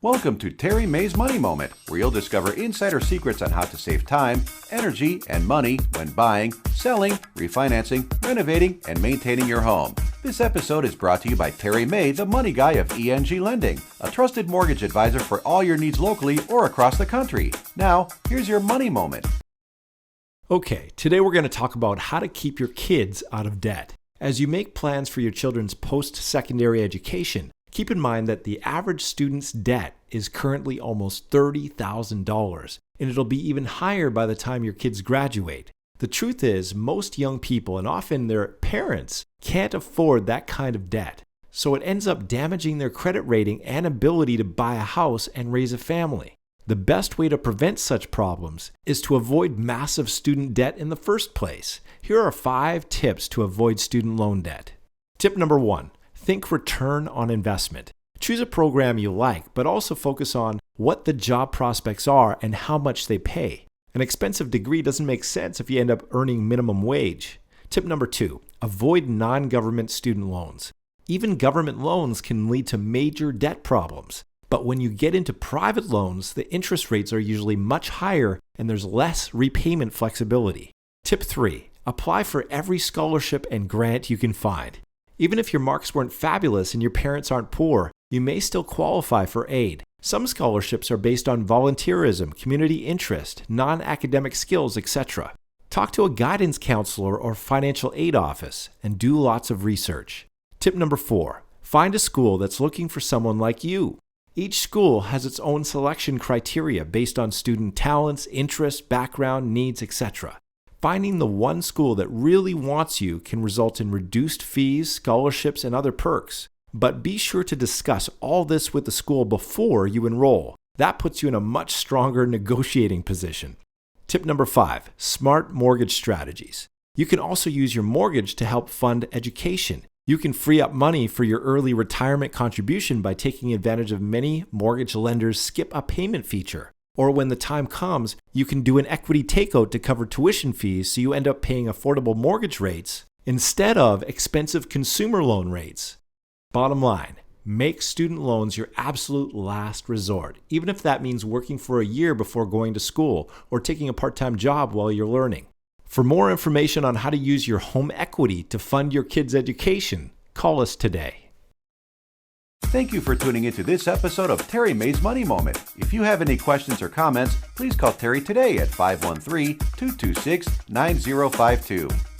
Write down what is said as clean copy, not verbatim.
Welcome to Terry May's Money Moment, where you'll discover insider secrets on how to save time, energy, and money when buying, selling, refinancing, renovating, and maintaining your home. This episode is brought to you by Terry May, the money guy of ENG Lending, a trusted mortgage advisor for all your needs locally or across the country. Now, here's your Money Moment. Okay, today we're going to talk about how to keep your kids out of debt. As you make plans for your children's post-secondary education, keep in mind that the average student's debt is currently almost $30,000, and it'll be even higher by the time your kids graduate. The truth is, most young people, and often their parents, can't afford that kind of debt, so it ends up damaging their credit rating and ability to buy a house and raise a family. The best way to prevent such problems is to avoid massive student debt in the first place. Here are 5 tips to avoid student loan debt. Tip number 1. Think return on investment. Choose a program you like, but also focus on what the job prospects are and how much they pay. An expensive degree doesn't make sense if you end up earning minimum wage. Tip number 2, avoid non-government student loans. Even government loans can lead to major debt problems, but when you get into private loans, the interest rates are usually much higher and there's less repayment flexibility. Tip 3, apply for every scholarship and grant you can find. Even if your marks weren't fabulous and your parents aren't poor, you may still qualify for aid. Some scholarships are based on volunteerism, community interest, non-academic skills, etc. Talk to a guidance counselor or financial aid office and do lots of research. Tip number 4, find a school that's looking for someone like you. Each school has its own selection criteria based on student talents, interests, background, needs, etc. Finding the one school that really wants you can result in reduced fees, scholarships, and other perks. But be sure to discuss all this with the school before you enroll. That puts you in a much stronger negotiating position. Tip number 5, smart mortgage strategies. You can also use your mortgage to help fund education. You can free up money for your early retirement contribution by taking advantage of many mortgage lenders' skip a payment feature. Or when the time comes, you can do an equity takeout to cover tuition fees so you end up paying affordable mortgage rates instead of expensive consumer loan rates. Bottom line, make student loans your absolute last resort, even if that means working for a year before going to school or taking a part-time job while you're learning. For more information on how to use your home equity to fund your kids' education, call us today. Thank you for tuning into this episode of Terry May's Money Moment. If you have any questions or comments, please call Terry today at 513-226-9052.